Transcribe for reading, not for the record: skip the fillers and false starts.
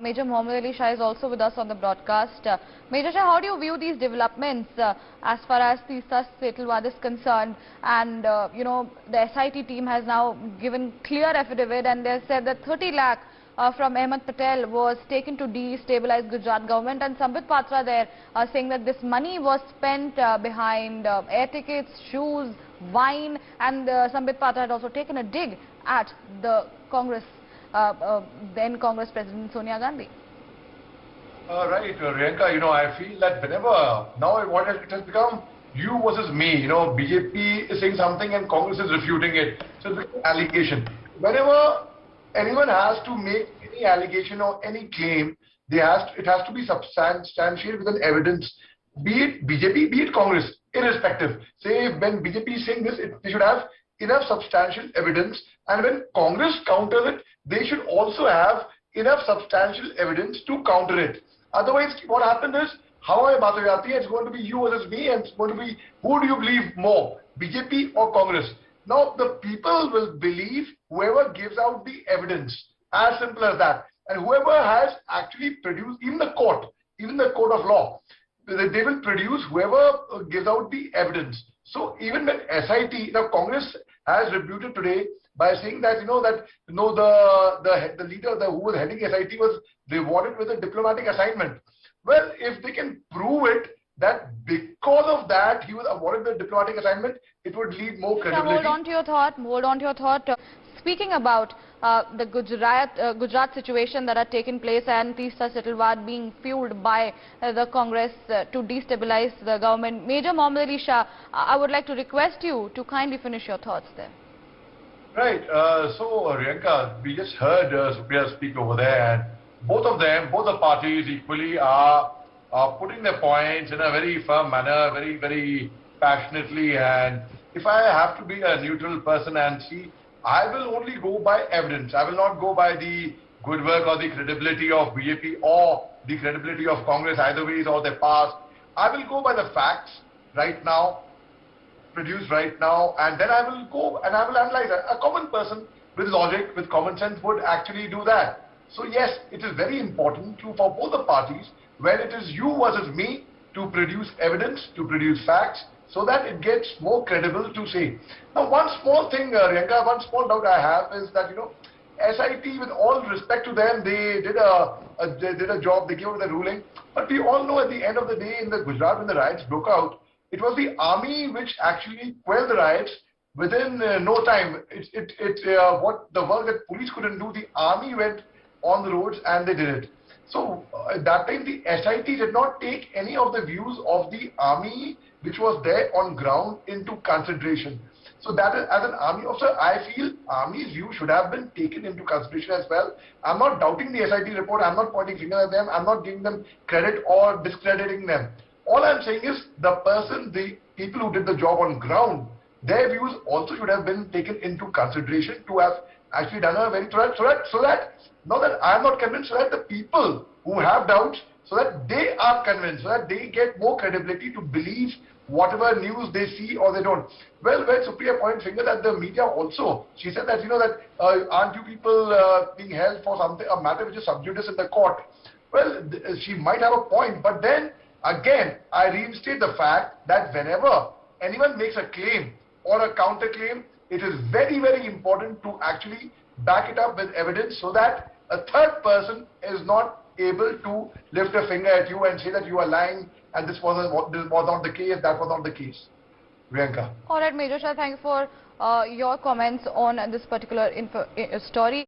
Major Mohommed Ali Shah is also with us on the broadcast. Major Shah, how do you view these developments as far as Teesta Setalvad is concerned? And, the SIT team has now given clear affidavit and they said that 30 lakh from Ahmed Patel was taken to destabilize Gujarat government, and Sambit Patra there saying that this money was spent behind air tickets, shoes, wine, and Sambit Patra had also taken a dig at the Congress then Congress President Sonia Gandhi. Right, Riyanka, I feel that whenever, now what it has become you versus me, BJP is saying something and Congress is refuting it. So it's an allegation. Whenever anyone has to make any allegation or any claim, it has to be substantiated with an evidence, be it BJP, be it Congress, irrespective. Say when BJP is saying this, they should have enough substantial evidence, and when Congress counters it, they should also have enough substantial evidence to counter it. Otherwise, what happens is, it's going to be you versus me, and it's going to be who do you believe more, BJP or Congress? Now, the people will believe whoever gives out the evidence, as simple as that. And whoever has actually produced, even the court of law, they will produce whoever gives out the evidence. So even when SIT, Congress has rebuted today by saying that the leader who was heading SIT was rewarded with a diplomatic assignment. Well, if they can prove it that because of that he was awarded the diplomatic assignment, it would lead more credibility. Hold on to your thought. Speaking about the Gujarat situation that had taken place and Teesta Setalvad being fueled by the Congress to destabilize the government, Major Mohommed Ali Shah, I would like to request you to kindly finish your thoughts there. Right. So, Riyanka, we just heard Supriya speak over there, and both the parties equally are putting their points in a very firm manner, very, very passionately. And if I have to be a neutral person and see, I will only go by evidence. I will not go by the good work or the credibility of BJP or the credibility of Congress, either ways, or their past. I will go by the facts right now, produced right now, and then I will go and I will analyze it. A common person with logic, with common sense would actually do that. So yes, it is very important for both the parties, when it is you versus me, to produce evidence, to produce facts, so that it gets more credible to say. Now, one small thing, Riyanka, one small doubt I have is that, SIT, with all respect to them, they did a job, they gave out the ruling. But we all know at the end of the day, in the Gujarat, when the riots broke out, it was the army which actually quelled the riots within no time. What the work that police couldn't do, the army went on the roads and they did it. So at that time, the SIT did not take any of the views of the army which was there on ground into consideration. So that is, as an army officer, I feel army's view should have been taken into consideration as well. I'm not doubting the SIT report. I'm not pointing fingers at them. I'm not giving them credit or discrediting them. All I'm saying is the people who did the job on ground, their views also should have been taken into consideration to have actually done a very so that now that I am not convinced, so that the people who have doubts, so that they are convinced, so that they get more credibility to believe whatever news they see or they don't. Well, when Supriya pointed fingers at the media also, she said that aren't you people being held for something, a matter which is sub judice in the court? Well, she might have a point, but then again, I reinstate the fact that whenever anyone makes a claim or a counter claim, it is very, very important to actually back it up with evidence, so that a third person is not able to lift a finger at you and say that you are lying and this was not the case, that was not the case. Riyanka. All right, Major Shah, thank you for your comments on this particular story.